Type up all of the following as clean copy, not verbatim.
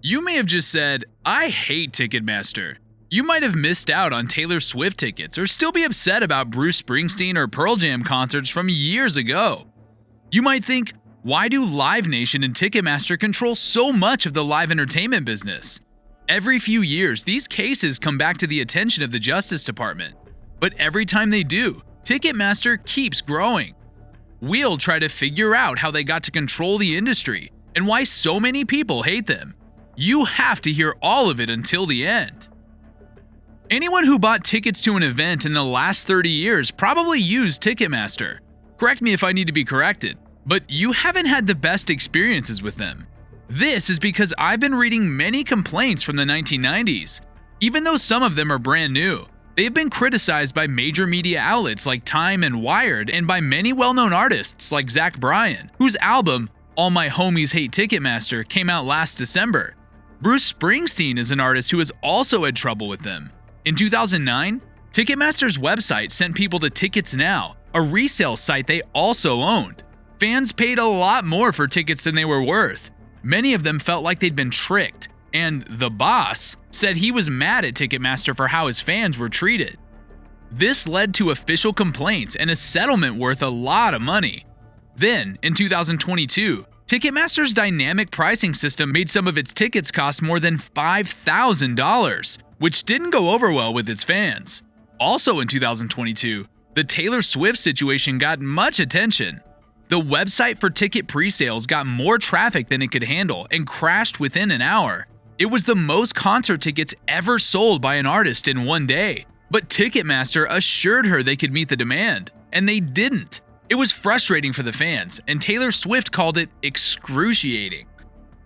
You may have just said, "I hate Ticketmaster." You might have missed out on Taylor Swift tickets or still be upset about Bruce Springsteen or Pearl Jam concerts from years ago. You might think, why do Live Nation and Ticketmaster control so much of the live entertainment business? Every few years, these cases come back to the attention of the Justice Department. But every time they do, Ticketmaster keeps growing. We'll try to figure out how they got to control the industry and why so many people hate them. You have to hear all of it until the end. Anyone who bought tickets to an event in the last 30 years probably used Ticketmaster. Correct me if I need to be corrected, but you haven't had the best experiences with them. This is because I've been reading many complaints from the 1990s. Even though some of them are brand new, they've been criticized by major media outlets like Time and Wired and by many well-known artists like Zach Bryan, whose album, All My Homies Hate Ticketmaster, came out last December. Bruce Springsteen is an artist who has also had trouble with them. In 2009, Ticketmaster's website sent people to Tickets Now, a resale site they also owned. Fans paid a lot more for tickets than they were worth. Many of them felt like they'd been tricked, and the boss said he was mad at Ticketmaster for how his fans were treated. This led to official complaints and a settlement worth a lot of money. Then, in 2022, Ticketmaster's dynamic pricing system made some of its tickets cost more than $5,000, which didn't go over well with its fans. Also in 2022, the Taylor Swift situation got much attention. The website for ticket pre-sales got more traffic than it could handle and crashed within an hour. It was the most concert tickets ever sold by an artist in one day, but Ticketmaster assured her they could meet the demand, and they didn't. It was frustrating for the fans, and Taylor Swift called it excruciating.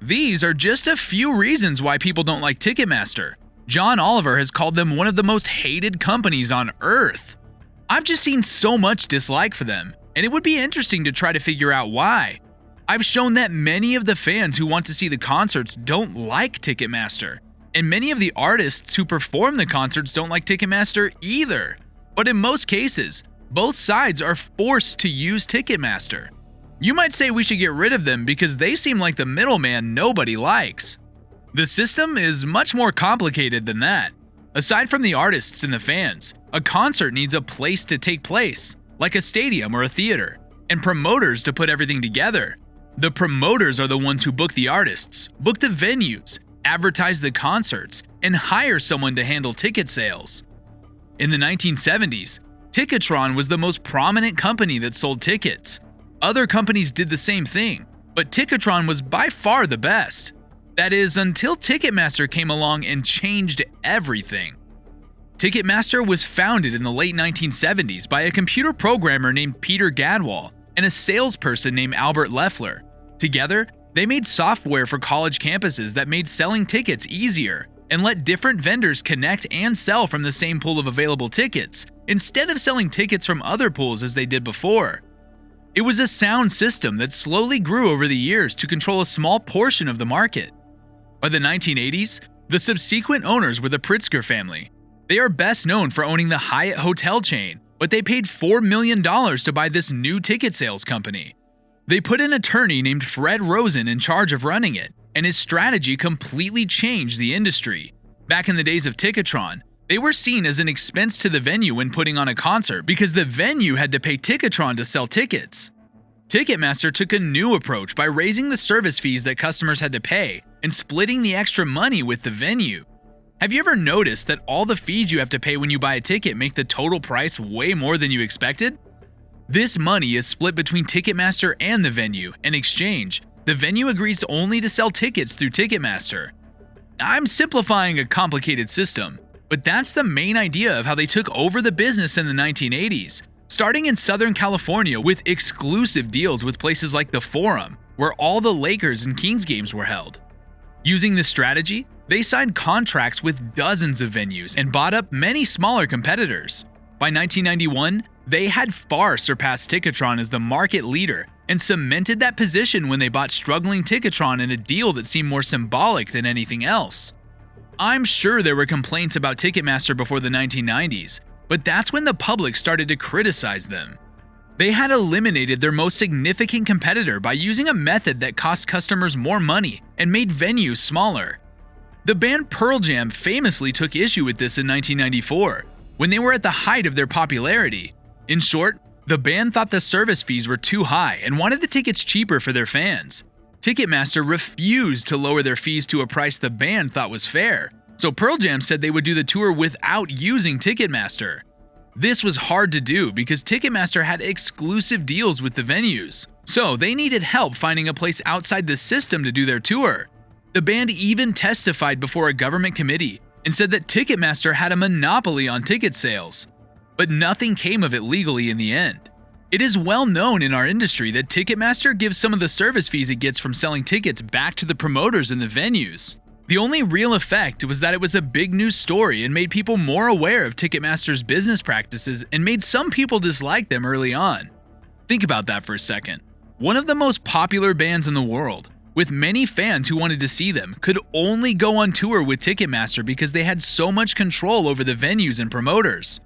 These are just a few reasons why people don't like Ticketmaster. John Oliver has called them one of the most hated companies on earth. I've just seen so much dislike for them, and it would be interesting to try to figure out why. I've shown that many of the fans who want to see the concerts don't like Ticketmaster, and many of the artists who perform the concerts don't like Ticketmaster either. But in most cases, both sides are forced to use Ticketmaster. You might say we should get rid of them because they seem like the middleman nobody likes. The system is much more complicated than that. Aside from the artists and the fans, a concert needs a place to take place, like a stadium or a theater, and promoters to put everything together. The promoters are the ones who book the artists, book the venues, advertise the concerts, and hire someone to handle ticket sales. In the 1970s, Ticketron was the most prominent company that sold tickets. Other companies did the same thing, but Ticketron was by far the best. That is, until Ticketmaster came along and changed everything. Ticketmaster was founded in the late 1970s by a computer programmer named Peter Gadwall and a salesperson named Albert Leffler. Together, they made software for college campuses that made selling tickets easier and let different vendors connect and sell from the same pool of available tickets, instead of selling tickets from other pools as they did before. It was a sound system that slowly grew over the years to control a small portion of the market. By the 1980s, the subsequent owners were the Pritzker family. They are best known for owning the Hyatt hotel chain, but they paid $4 million to buy this new ticket sales company. They put an attorney named Fred Rosen in charge of running it, and his strategy completely changed the industry. Back in the days of Ticketron, they were seen as an expense to the venue when putting on a concert because the venue had to pay Ticketron to sell tickets. Ticketmaster took a new approach by raising the service fees that customers had to pay and splitting the extra money with the venue. Have you ever noticed that all the fees you have to pay when you buy a ticket make the total price way more than you expected? This money is split between Ticketmaster and the venue. In exchange, the venue agrees only to sell tickets through Ticketmaster. I'm simplifying a complicated system, but that's the main idea of how they took over the business in the 1980s, starting in Southern California with exclusive deals with places like the Forum, where all the Lakers and Kings games were held. Using this strategy, they signed contracts with dozens of venues and bought up many smaller competitors. By 1991, they had far surpassed Ticketron as the market leader and cemented that position when they bought struggling Ticketron in a deal that seemed more symbolic than anything else. I'm sure there were complaints about Ticketmaster before the 1990s, but that's when the public started to criticize them. They had eliminated their most significant competitor by using a method that cost customers more money and made venues smaller. The band Pearl Jam famously took issue with this in 1994, when they were at the height of their popularity. In short, the band thought the service fees were too high and wanted the tickets cheaper for their fans. Ticketmaster refused to lower their fees to a price the band thought was fair, so Pearl Jam said they would do the tour without using Ticketmaster. This was hard to do because Ticketmaster had exclusive deals with the venues, so they needed help finding a place outside the system to do their tour. The band even testified before a government committee and said that Ticketmaster had a monopoly on ticket sales. But nothing came of it legally in the end. It is well known in our industry that Ticketmaster gives some of the service fees it gets from selling tickets back to the promoters in the venues. The only real effect was that it was a big news story and made people more aware of Ticketmaster's business practices and made some people dislike them early on. Think about that for a second. One of the most popular bands in the world, with many fans who wanted to see them, could only go on tour with Ticketmaster because they had so much control over the venues and promoters.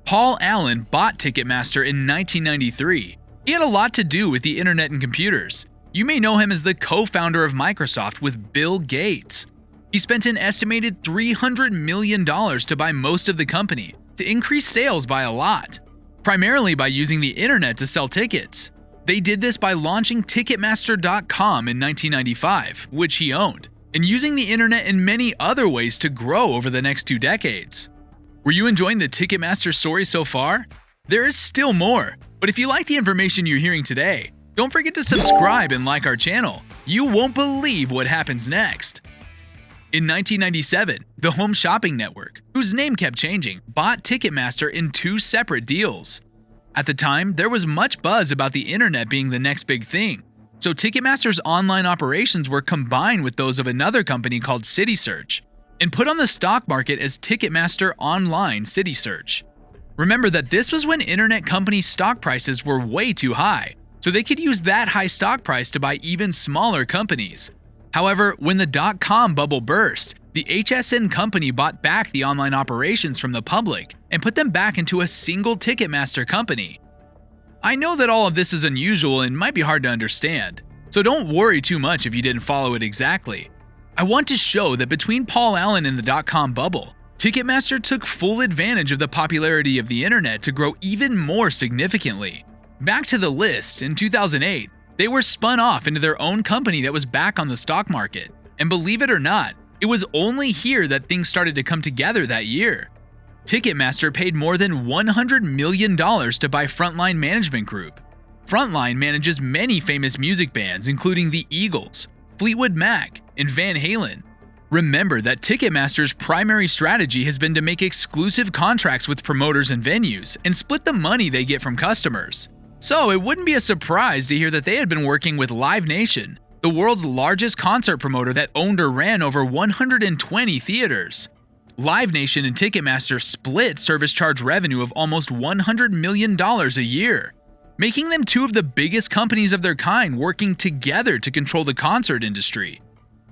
Paul Allen bought Ticketmaster in 1993. He had a lot to do with the internet and computers. You may know him as the co-founder of Microsoft with Bill Gates. He spent an estimated $300 million to buy most of the company, to increase sales by a lot, primarily by using the internet to sell tickets. They did this by launching Ticketmaster.com in 1995, which he owned, and using the internet in many other ways to grow over the next 2 decades. Were you enjoying the Ticketmaster story so far? There is still more, but if you like the information you're hearing today, don't forget to subscribe and like our channel. You won't believe what happens next. In 1997, the Home Shopping Network, whose name kept changing, bought Ticketmaster in 2 separate deals. At the time, there was much buzz about the internet being the next big thing, so Ticketmaster's online operations were combined with those of another company called CitySearch and put on the stock market as Ticketmaster Online CitySearch. Remember that this was when internet company stock prices were way too high, so they could use that high stock price to buy even smaller companies. However, when the dot-com bubble burst, the HSN company bought back the online operations from the public and put them back into a single Ticketmaster company. I know that all of this is unusual and might be hard to understand, so don't worry too much if you didn't follow it exactly. I want to show that between Paul Allen and the dot-com bubble, Ticketmaster took full advantage of the popularity of the internet to grow even more significantly. Back to the list, in 2008, they were spun off into their own company that was back on the stock market. And believe it or not, it was only here that things started to come together that year. Ticketmaster paid more than $100 million to buy Frontline Management Group. Frontline manages many famous music bands including the Eagles, Fleetwood Mac, and Van Halen. Remember that Ticketmaster's primary strategy has been to make exclusive contracts with promoters and venues and split the money they get from customers. So it wouldn't be a surprise to hear that they had been working with Live Nation, the world's largest concert promoter that owned or ran over 120 theaters. Live Nation and Ticketmaster split service charge revenue of almost $100 million a year, making them 2 of the biggest companies of their kind working together to control the concert industry.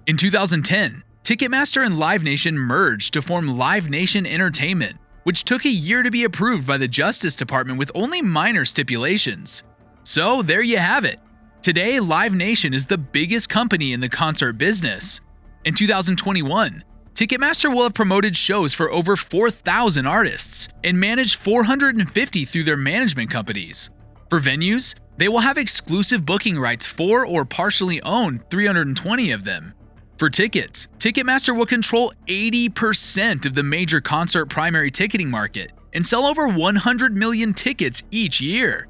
In 2010, Ticketmaster and Live Nation merged to form Live Nation Entertainment, which took a year to be approved by the Justice Department with only minor stipulations. So there you have it. Today, Live Nation is the biggest company in the concert business. In 2021, Ticketmaster will have promoted shows for over 4,000 artists and managed 450 through their management companies. For venues, they will have exclusive booking rights for or partially own 320 of them. For tickets, Ticketmaster will control 80% of the major concert primary ticketing market and sell over 100 million tickets each year.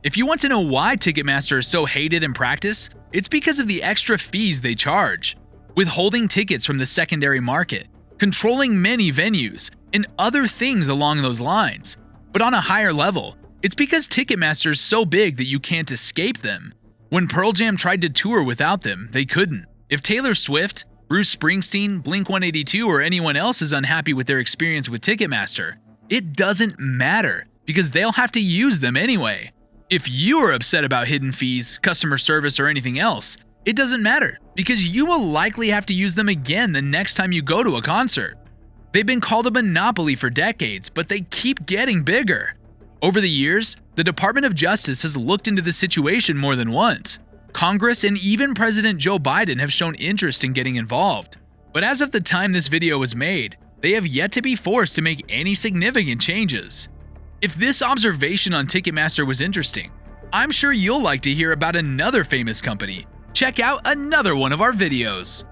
If you want to know why Ticketmaster is so hated in practice, it's because of the extra fees they charge, withholding tickets from the secondary market, controlling many venues, and other things along those lines. But on a higher level, it's because Ticketmaster is so big that you can't escape them. When Pearl Jam tried to tour without them, they couldn't. If Taylor Swift, Bruce Springsteen, Blink-182, or anyone else is unhappy with their experience with Ticketmaster, it doesn't matter because they'll have to use them anyway. If you are upset about hidden fees, customer service, or anything else, it doesn't matter because you will likely have to use them again the next time you go to a concert. They've been called a monopoly for decades, but they keep getting bigger. Over the years, the Department of Justice has looked into the situation more than once. Congress and even President Joe Biden have shown interest in getting involved. But as of the time this video was made, they have yet to be forced to make any significant changes. If this observation on Ticketmaster was interesting, I'm sure you'll like to hear about another famous company. Check out another one of our videos.